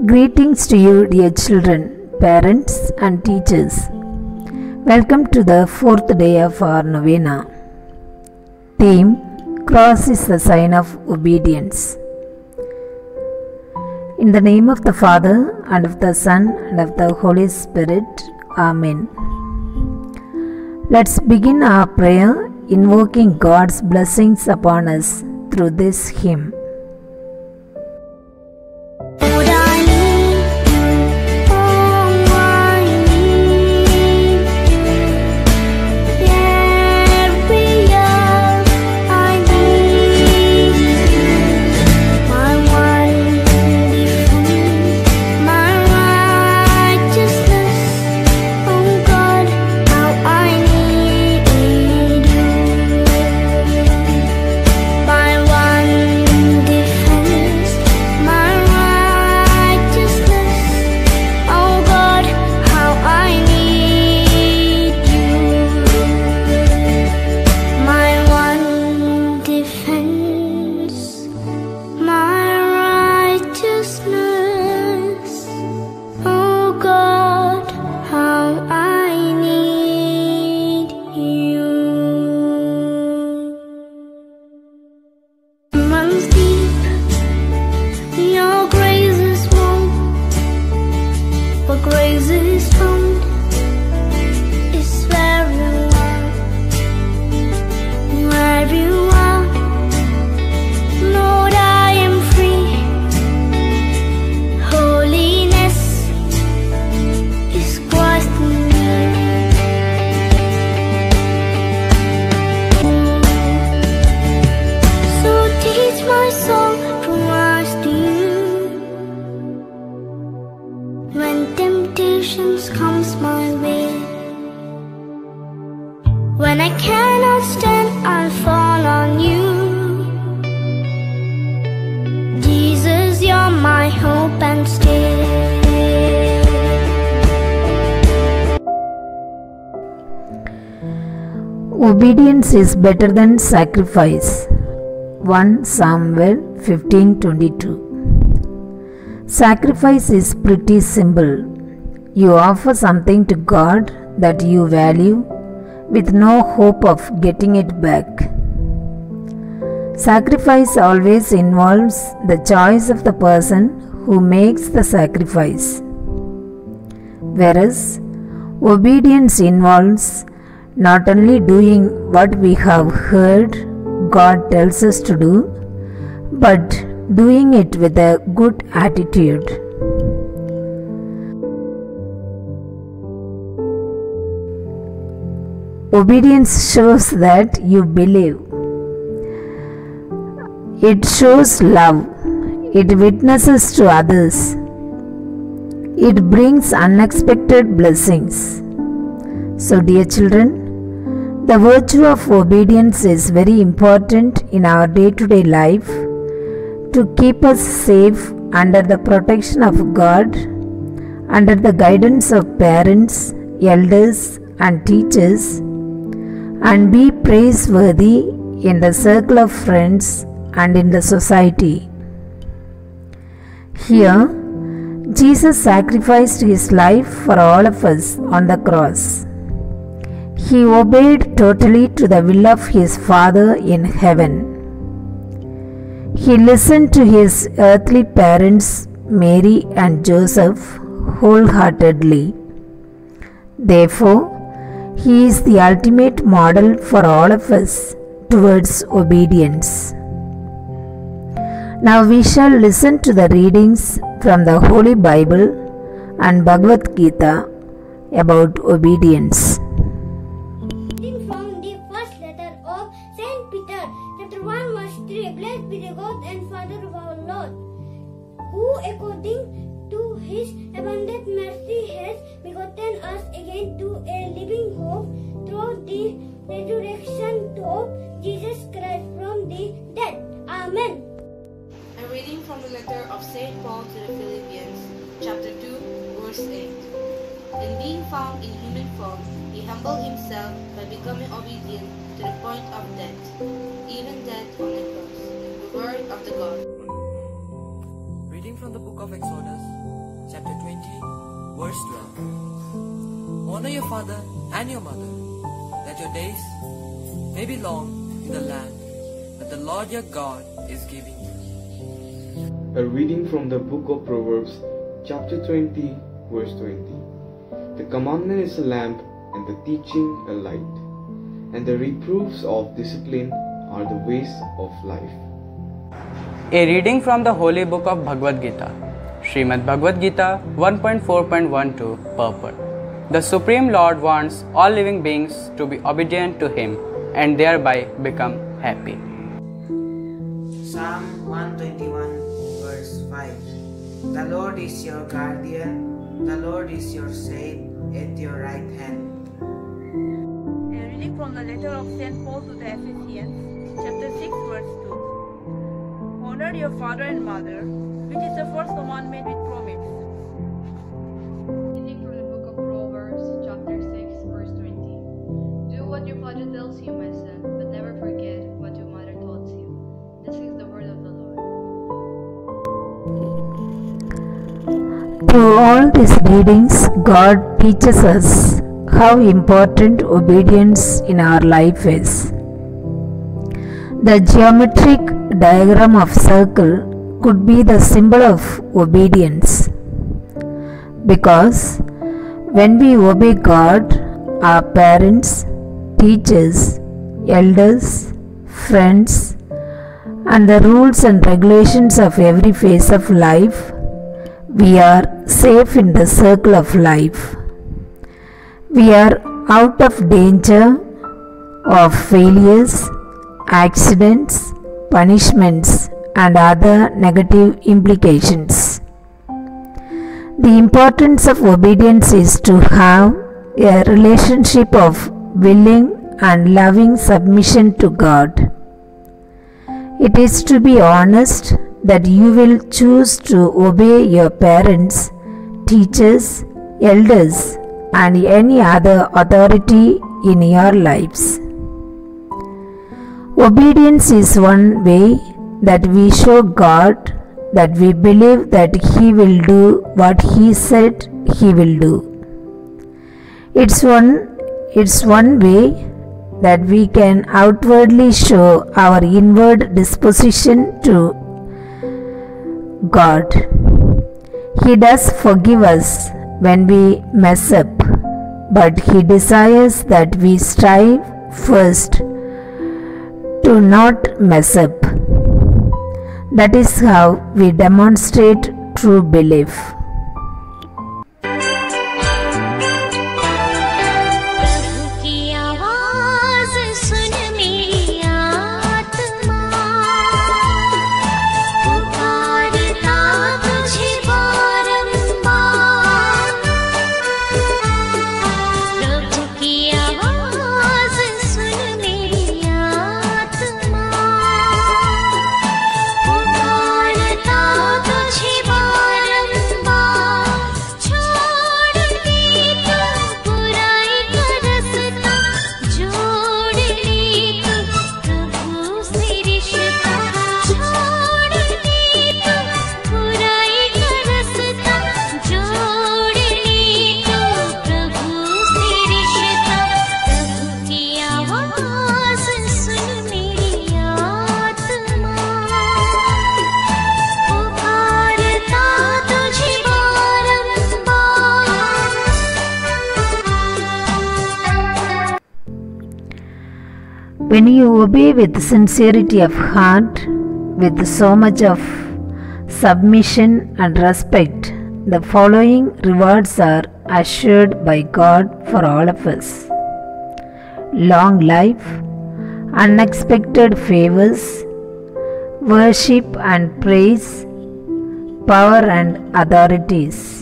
Greetings to you, dear children, parents, and teachers. Welcome to the fourth day of our novena. Theme: Cross is the sign of obedience. In the name of the Father, and of the Son, and of the Holy Spirit. Amen. Let's begin our prayer invoking God's blessings upon us through this hymn. Comes my way. When I cannot stand, I'll fall on you. Jesus, you're my hope and stay. Obedience is better than sacrifice. 1 Samuel 15:22. Sacrifice is pretty simple. You offer something to God that you value with no hope of getting it back. Sacrifice always involves the choice of the person who makes the sacrifice, whereas obedience involves not only doing what we have heard God tells us to do, but doing it with a good attitude. Obedience shows that you believe. It shows love. It witnesses to others. It brings unexpected blessings. So, dear children, the virtue of obedience is very important in our day-to-day life to keep us safe under the protection of God, under the guidance of parents, elders, and teachers, and be praiseworthy in the circle of friends and in the society. Here, Jesus sacrificed his life for all of us on the cross. He obeyed totally to the will of his Father in heaven. He listened to his earthly parents, Mary and Joseph, wholeheartedly. Therefore, he is the ultimate model for all of us towards obedience. Now we shall listen to the readings from the Holy Bible and Bhagavad Gita about obedience. Reading from the first letter of Saint Peter, chapter 1, verse 3. Blessed be the God and Father of our Lord, who according to his abundant mercy has begotten us again to a living hope through the resurrection of Jesus Christ from the dead. Amen. A reading from the letter of St. Paul to the Philippians, chapter 2, verse 8. And being found in human form, he humbled himself by becoming obedient to the point of death, even death on the cross. The word of the God. Reading from the book of Exodus, chapter 20, verse 12. Honor your father and your mother, that your days may be long in the land that the Lord your God is giving you. A reading from the book of Proverbs, chapter 20, verse 20. The commandment is a lamp and the teaching a light, and the reproofs of discipline are the ways of life. A reading from the Holy Book of Bhagavad Gita, Srimad Bhagavad Gita 1.4.12. Purport. The Supreme Lord wants all living beings to be obedient to Him and thereby become happy. Psalm 121, verse 5. The Lord is your guardian, the Lord is your shade at your right hand. A reading from the letter of St. Paul to the Ephesians, chapter 6, verse 2. Honor your father and mother, which is the first commandment with promise. Reading from the book of Proverbs, chapter 6, verse 20. Do what your father tells you, my son, but never forget what your mother taught you. This is the word of the Lord. Through all these readings, God teaches us how important obedience in our life is. The geometric diagram of circle could be the symbol of obedience, because when we obey God, our parents, teachers, elders, friends, and the rules and regulations of every phase of life, we are safe in the circle of life. We are out of danger of failures, accidents, punishments, and other negative implications. The importance of obedience is to have a relationship of willing and loving submission to God. It is to be honest that you will choose to obey your parents, teachers, elders, and any other authority in your lives. Obedience is one way that we show God that we believe that He will do what He said He will do. It's one way that we can outwardly show our inward disposition to God. He does forgive us when we mess up, but He desires that we strive first to not mess up. That is how we demonstrate true belief. When you obey with sincerity of heart, with so much of submission and respect, the following rewards are assured by God for all of us: long life, unexpected favors, worship and praise, power and authorities.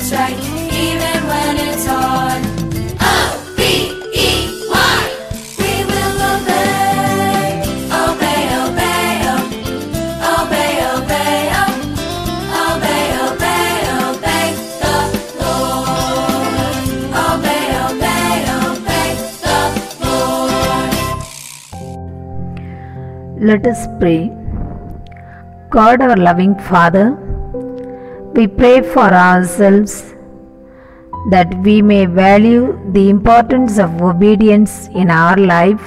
what's right, even when it's hard. O-B-E-Y. We will obey, obey, obey, obey, obey, obey, obey, obey the Lord. Obey, obey, obey the Lord. Let us pray. God, our loving Father, we pray for ourselves that we may value the importance of obedience in our life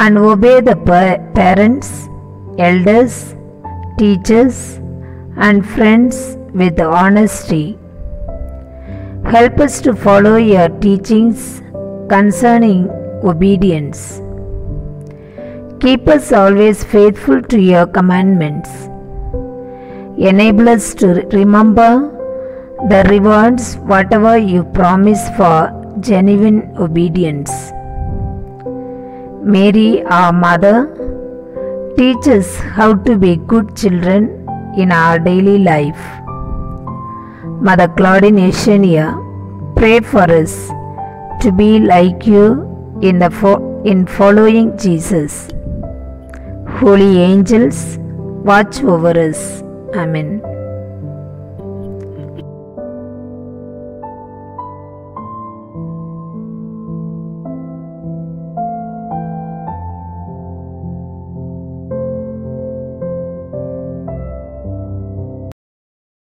and obey the parents, elders, teachers, and friends with honesty. Help us to follow your teachings concerning obedience. Keep us always faithful to your commandments. Enable us to remember the rewards whatever you promise for genuine obedience. Mary, our mother, teach us how to be good children in our daily life. Mother Claudine Yeshenia, pray for us to be like you in following Jesus. Holy angels, watch over us. Amen.